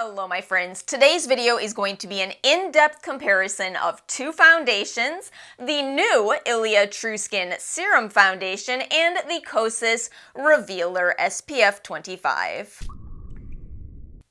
Hello my friends, today's video is going to be an in-depth comparison of two foundations, the new Ilia True Skin Serum Foundation and the Kosas Revealer SPF 25.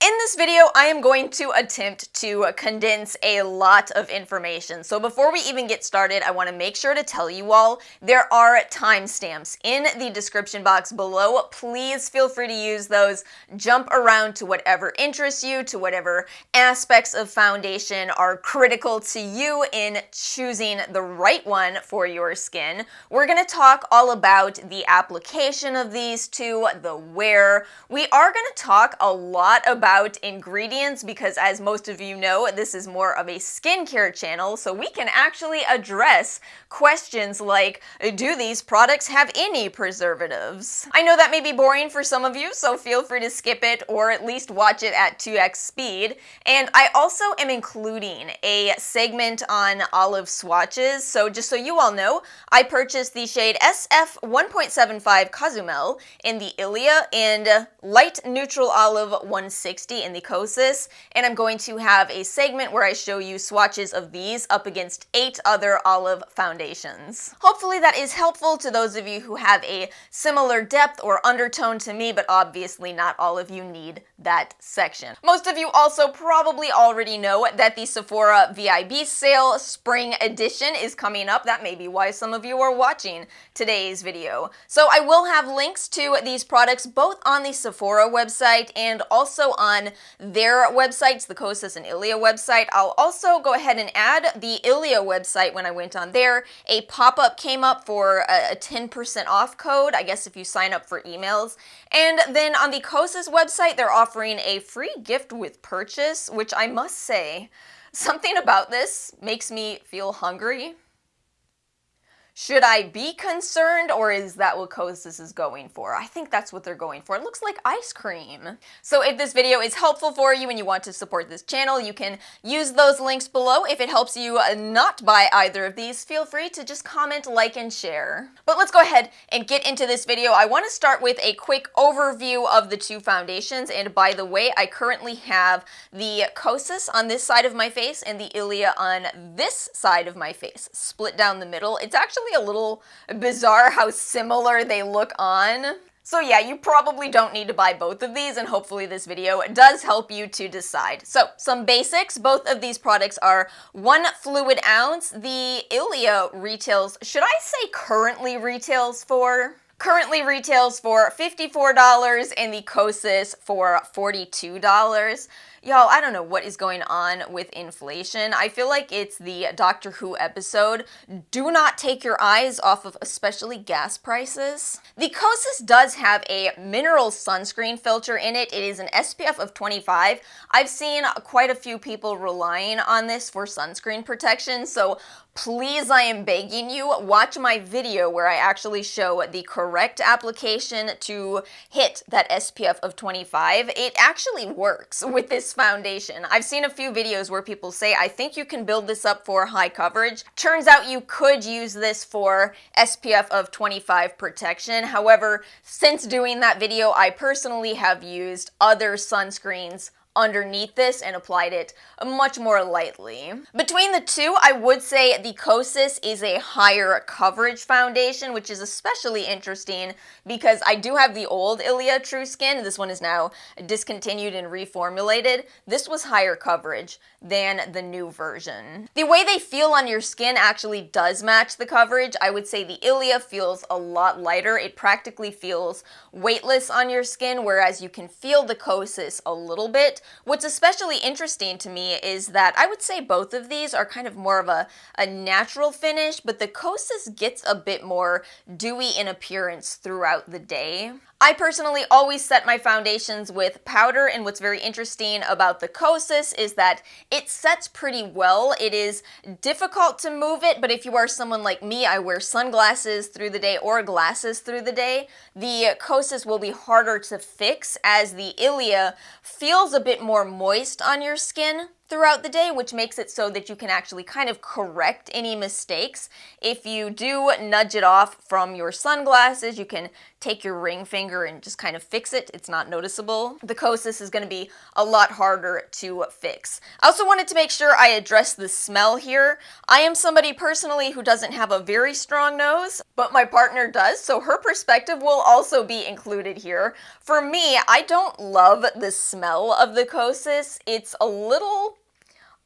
In this video, I am going to attempt to condense a lot of information. So before we even get started, I want to make sure to tell you all there are timestamps in the description box below. Please feel free to use those. Jump around to whatever interests you, to whatever aspects of foundation are critical to you in choosing the right one for your skin. We're going to talk all about the application of these two, the wear. We are going to talk a lot about ingredients because, as most of you know, this is more of a skincare channel, so we can actually address questions like, do these products have any preservatives? I know that may be boring for some of you, so feel free to skip it or at least watch it at 2x speed. And I also am including a segment on olive swatches, so just so you all know, I purchased the shade SF 1.75 Cozumel in the Ilia and light neutral olive 160 in the Kosas, and I'm going to have a segment where I show you swatches of these up against 8 other olive foundations. Hopefully that is helpful to those of you who have a similar depth or undertone to me, but obviously not all of you need that section. Most of you also probably already know that the Sephora VIB sale spring edition is coming up. That may be why some of you are watching today's video. So I will have links to these products both on the Sephora website and also on their websites, the Kosas and Ilia website. I'll also go ahead and add the Ilia website. When I went on there, a pop-up came up for a 10% off code, I guess if you sign up for emails. And then on the Kosas website, they're offering a free gift with purchase, which I must say, something about this makes me feel hungry. Should I be concerned, or is that what Kosas is going for? I think that's what they're going for. It looks like ice cream. So if this video is helpful for you and you want to support this channel, you can use those links below. If it helps you not buy either of these, feel free to just comment, like, and share. But let's go ahead and get into this video. I want to start with a quick overview of the two foundations. And by the way, I currently have the Kosas on this side of my face and the Ilia on this side of my face, split down the middle. It's actually a little bizarre how similar they look on. So yeah, you probably don't need to buy both of these, and hopefully this video does help you to decide. So some basics, both of these products are 1 fluid ounce. The Ilia retails, should I say currently retails for? Currently retails for $54 and the Kosas for $42. Y'all, I don't know what is going on with inflation. I feel like it's the Doctor Who episode. Do not take your eyes off of especially gas prices. The Kosas does have a mineral sunscreen filter in it. It is an SPF of 25. I've seen quite a few people relying on this for sunscreen protection, so please, I am begging you, watch my video where I actually show the correct application to hit that SPF of 25. It actually works with this foundation. I've seen a few videos where people say, I think you can build this up for high coverage. Turns out you could use this for SPF of 25 protection. However, since doing that video, I personally have used other sunscreens underneath this and applied it much more lightly. Between the two, I would say the Kosas is a higher coverage foundation, which is especially interesting because I do have the old Ilia True Skin. This one is now discontinued and reformulated. This was higher coverage than the new version. The way they feel on your skin actually does match the coverage. I would say the Ilia feels a lot lighter. It practically feels weightless on your skin, whereas you can feel the Kosas a little bit. What's especially interesting to me is that I would say both of these are kind of more of a natural finish, but the Kosas gets a bit more dewy in appearance throughout the day. I personally always set my foundations with powder, and what's very interesting about the Kosas is that it sets pretty well. It is difficult to move it, but if you are someone like me, I wear sunglasses through the day or glasses through the day, the Kosas will be harder to fix as the Ilia feels a bit more moist on your skin throughout the day, which makes it so that you can actually kind of correct any mistakes. If you do nudge it off from your sunglasses, you can take your ring finger and just kind of fix it. It's not noticeable. The Kosas is going to be a lot harder to fix. I also wanted to make sure I address the smell here. I am somebody personally who doesn't have a very strong nose, but my partner does, so her perspective will also be included here. For me, I don't love the smell of the Kosas. It's a little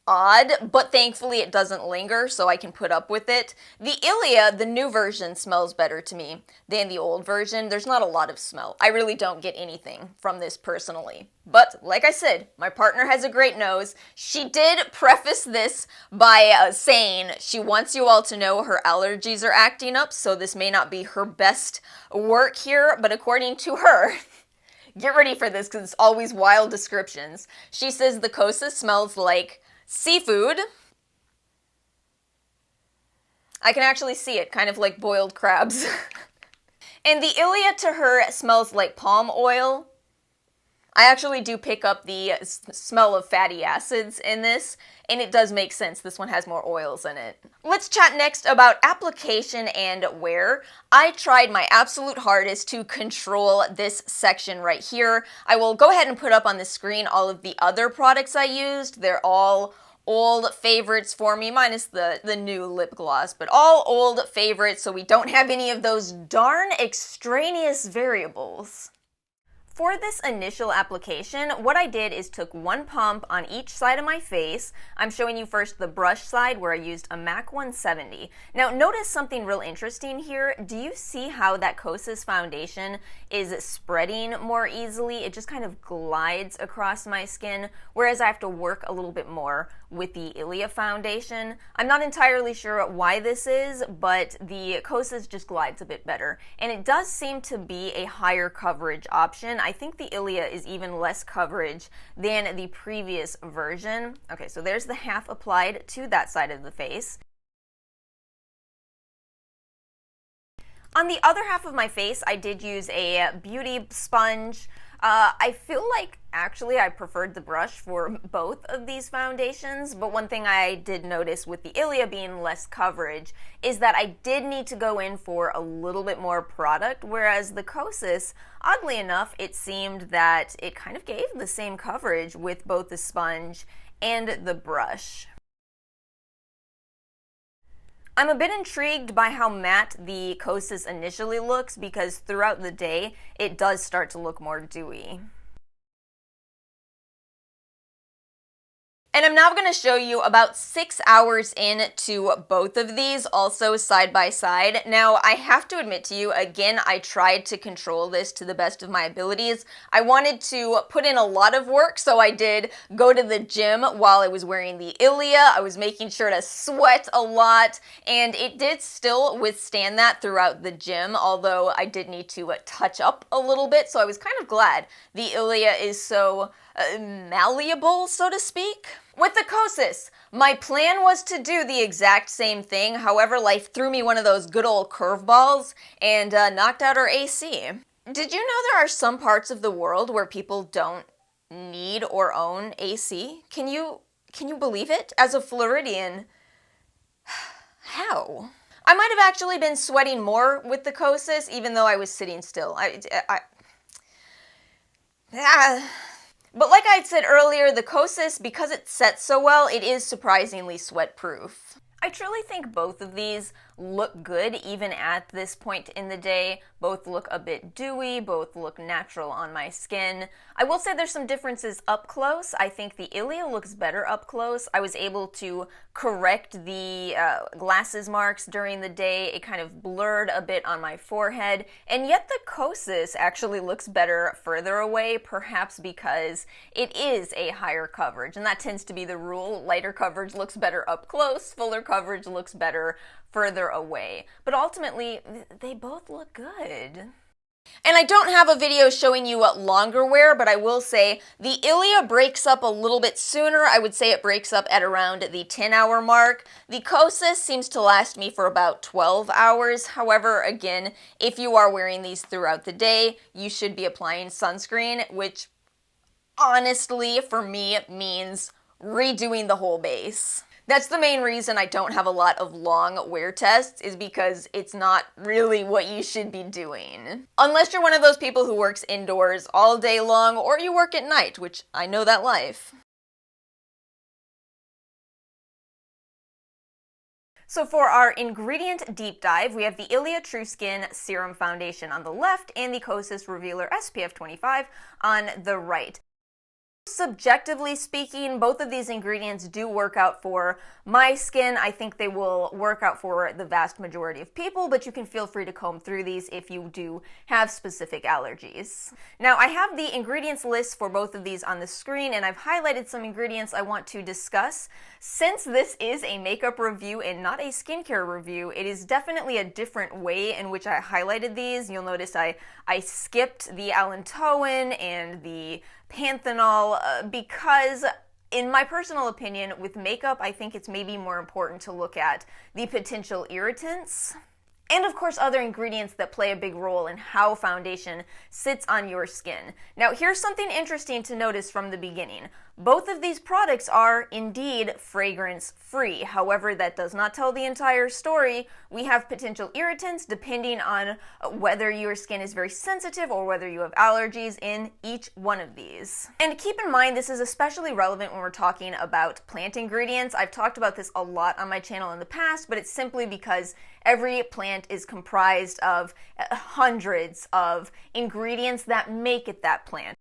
odd, but thankfully it doesn't linger, so I can put up with it. The Ilia, the new version, smells better to me than the old version. There's not a lot of smell. I really don't get anything from this personally. But like I said, my partner has a great nose. She did preface this by saying she wants you all to know her allergies are acting up, so this may not be her best work here, but according to her, get ready for this because it's always wild descriptions. She says the Kosas smells like seafood. I can actually see it, kind of like boiled crabs. And the Ilia to her smells like palm oil. I actually do pick up the smell of fatty acids in this, and it does make sense. This one has more oils in it. Let's chat next about application and wear. I tried my absolute hardest to control this section right here. I will go ahead and put up on the screen all of the other products I used. They're all old favorites for me, minus the new lip gloss, but all old favorites, so we don't have any of those darn extraneous variables. For this initial application, what I did is took one pump on each side of my face. I'm showing you first the brush side where I used a MAC 170. Now notice something real interesting here. Do you see how that Kosas foundation is spreading more easily? It just kind of glides across my skin, whereas I have to work a little bit more with the Ilia foundation. I'm not entirely sure why this is, but the Kosas just glides a bit better. And it does seem to be a higher coverage option. I think the Ilia is even less coverage than the previous version. Okay, so there's the half applied to that side of the face. On the other half of my face, I did use a beauty sponge. I feel like actually I preferred the brush for both of these foundations, but one thing I did notice with the Ilia being less coverage is that I did need to go in for a little bit more product, whereas the Kosas, oddly enough, it seemed that it kind of gave the same coverage with both the sponge and the brush. I'm a bit intrigued by how matte the Kosas initially looks because throughout the day it does start to look more dewy. And I'm now going to show you about 6 hours into both of these, also side by side. Now, I have to admit to you, again, I tried to control this to the best of my abilities. I wanted to put in a lot of work, so I did go to the gym while I was wearing the Ilia. I was making sure to sweat a lot, and it did still withstand that throughout the gym, although I did need to touch up a little bit, so I was kind of glad the Ilia is so malleable, so to speak. With the Kosas, my plan was to do the exact same thing. However, life threw me one of those good old curveballs and knocked out our AC. Did you know there are some parts of the world where people don't need or own AC? Can you believe it? As a Floridian, how? I might have actually been sweating more with the Kosas even though I was sitting still. But like I said earlier, the Kosas, because it sets so well, it is surprisingly sweat-proof. I truly think both of these look good even at this point in the day. Both look a bit dewy, both look natural on my skin. I will say there's some differences up close. I think the Ilia looks better up close. I was able to correct the glasses marks during the day. It kind of blurred a bit on my forehead, and yet the Kosas actually looks better further away, perhaps because it is a higher coverage, and that tends to be the rule. Lighter coverage looks better up close, fuller coverage looks better further away. But ultimately, they both look good. And I don't have a video showing you what longer wear, but I will say the Ilia breaks up a little bit sooner. I would say it breaks up at around the 10-hour mark. The Kosas seems to last me for about 12 hours. However, again, if you are wearing these throughout the day, you should be applying sunscreen, which honestly, for me, means redoing the whole base. That's the main reason I don't have a lot of long wear tests, is because it's not really what you should be doing. Unless you're one of those people who works indoors all day long, or you work at night, which I know that life. So for our ingredient deep dive, we have the Ilia True Skin Serum Foundation on the left and the Kosas Revealer SPF 25 on the right. Subjectively speaking, both of these ingredients do work out for my skin. I think they will work out for the vast majority of people, but you can feel free to comb through these if you do have specific allergies. Now, I have the ingredients list for both of these on the screen, and I've highlighted some ingredients I want to discuss. Since this is a makeup review and not a skincare review, it is definitely a different way in which I highlighted these. You'll notice I skipped the allantoin and the panthenol because, in my personal opinion, with makeup, I think it's maybe more important to look at the potential irritants and, of course, other ingredients that play a big role in how foundation sits on your skin. Now, here's something interesting to notice from the beginning. Both of these products are indeed fragrance-free. However, that does not tell the entire story. We have potential irritants depending on whether your skin is very sensitive or whether you have allergies in each one of these. And keep in mind, this is especially relevant when we're talking about plant ingredients. I've talked about this a lot on my channel in the past, but it's simply because every plant is comprised of hundreds of ingredients that make it that plant.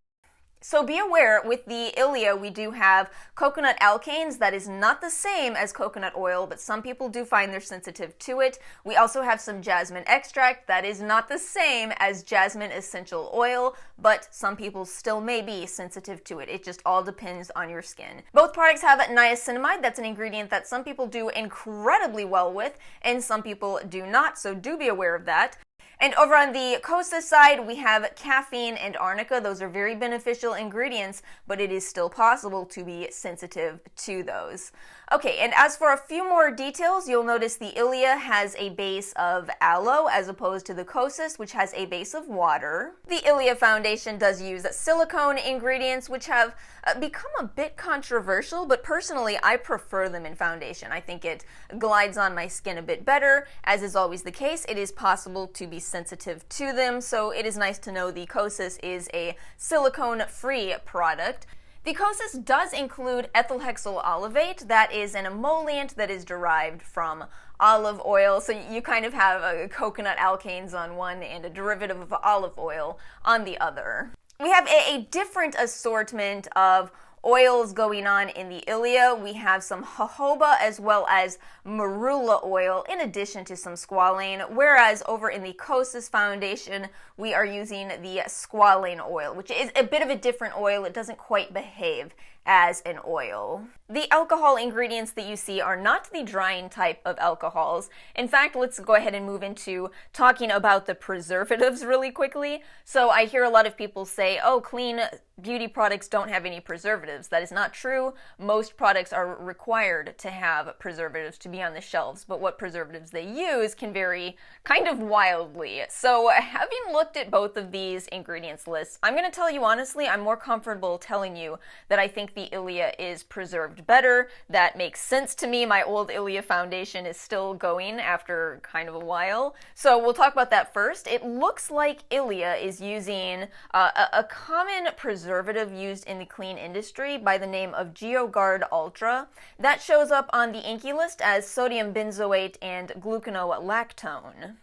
So be aware, with the Ilia, we do have coconut alkanes. That is not the same as coconut oil, but some people do find they're sensitive to it. We also have some jasmine extract. That is not the same as jasmine essential oil, but some people still may be sensitive to it. It just all depends on your skin. Both products have niacinamide. That's an ingredient that some people do incredibly well with, and some people do not, so do be aware of that. And over on the Kosas side, we have caffeine and arnica. Those are very beneficial ingredients, but it is still possible to be sensitive to those. Okay, and as for a few more details, you'll notice the Ilia has a base of aloe as opposed to the Kosas, which has a base of water. The Ilia foundation does use silicone ingredients, which have become a bit controversial, but personally, I prefer them in foundation. I think it glides on my skin a bit better. As is always the case, it is possible to be sensitive to them, so it is nice to know the Kosas is a silicone-free product. The Kosas does include ethyl hexyl olivate. That is an emollient that is derived from olive oil, so you kind of have coconut alkanes on one and a derivative of olive oil on the other. We have a different assortment of oils going on in the Ilia. We have some jojoba as well as marula oil in addition to some squalane, whereas over in the Kosas foundation we are using the squalane oil, which is a bit of a different oil. It doesn't quite behave as an oil. The alcohol ingredients that you see are not the drying type of alcohols. In fact, let's go ahead and move into talking about the preservatives really quickly. So I hear a lot of people say, oh, clean beauty products don't have any preservatives. That is not true. Most products are required to have preservatives to be on the shelves, but what preservatives they use can vary kind of wildly. So having looked at both of these ingredients lists, I'm going to tell you honestly, I'm more comfortable telling you that I think the Ilia is preserved better. That makes sense to me. My old Ilia foundation is still going after kind of a while. So we'll talk about that first. It looks like Ilia is using a common preservative used in the clean industry by the name of GeoGuard Ultra. That shows up on the INCI list as sodium benzoate and gluconolactone.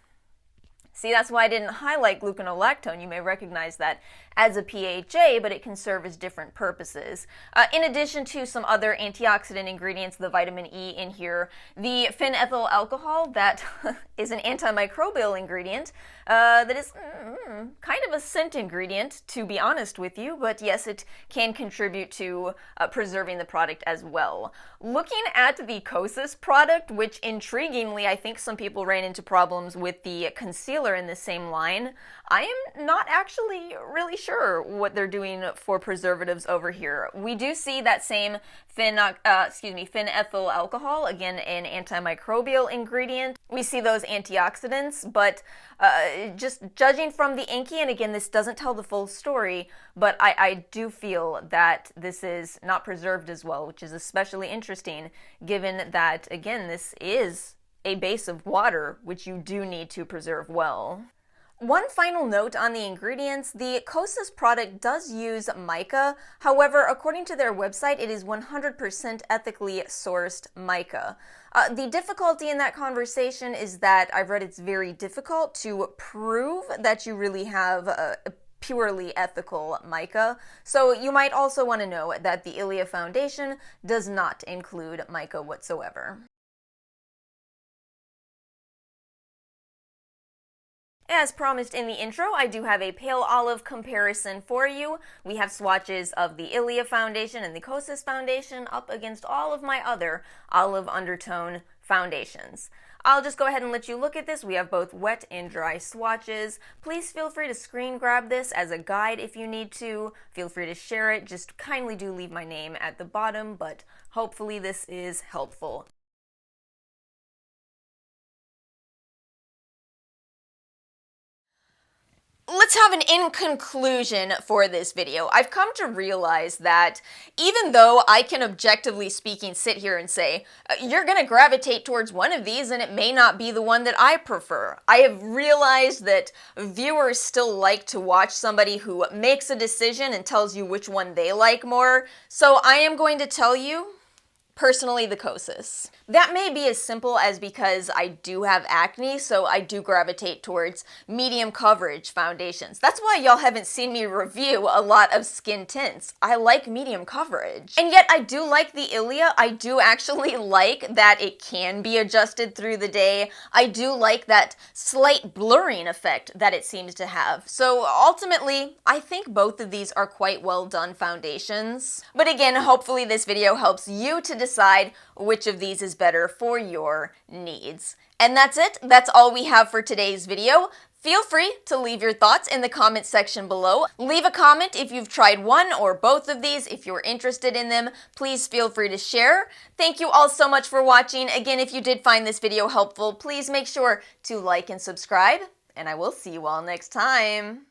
See, that's why I didn't highlight gluconolactone. You may recognize that as a PHA, but it can serve as different purposes. In addition to some other antioxidant ingredients, the vitamin E in here, the phenethyl alcohol, that is an antimicrobial ingredient that is kind of a scent ingredient, to be honest with you, but yes, it can contribute to preserving the product as well. Looking at the Kosas product, which intriguingly, I think some people ran into problems with the concealer Revealer in the same line, I am not actually really sure what they're doing for preservatives over here. We do see that same phenethyl alcohol, again an antimicrobial ingredient. We see those antioxidants, but just judging from the inky, and again this doesn't tell the full story, but I do feel that this is not preserved as well, which is especially interesting given that, again, this is a base of water, which you do need to preserve well. One final note on the ingredients, the Kosas product does use mica. However, according to their website, it is 100% ethically sourced mica. The difficulty in that conversation is that I've read it's very difficult to prove that you really have a purely ethical mica. So you might also want to know that the Ilia foundation does not include mica whatsoever. As promised in the intro, I do have a pale olive comparison for you. We have swatches of the Ilia foundation and the Kosas foundation up against all of my other olive undertone foundations. I'll just go ahead and let you look at this. We have both wet and dry swatches. Please feel free to screen grab this as a guide if you need to. Feel free to share it. Just kindly do leave my name at the bottom, but hopefully this is helpful. Let's have an in conclusion for this video. I've come to realize that even though I can objectively speaking sit here and say, you're going to gravitate towards one of these and it may not be the one that I prefer, I have realized that viewers still like to watch somebody who makes a decision and tells you which one they like more. So I am going to tell you, personally, the Kosas. That may be as simple as because I do have acne, so I do gravitate towards medium coverage foundations. That's why y'all haven't seen me review a lot of skin tints. I like medium coverage. And yet I do like the Ilia. I do actually like that it can be adjusted through the day. I do like that slight blurring effect that it seems to have. So ultimately, I think both of these are quite well done foundations. But again, hopefully this video helps you to decide which of these is better for your needs. And that's it. That's all we have for today's video. Feel free to leave your thoughts in the comment section below. Leave a comment if you've tried one or both of these. If you're interested in them, please feel free to share. Thank you all so much for watching. Again, if you did find this video helpful, please make sure to like and subscribe, and I will see you all next time.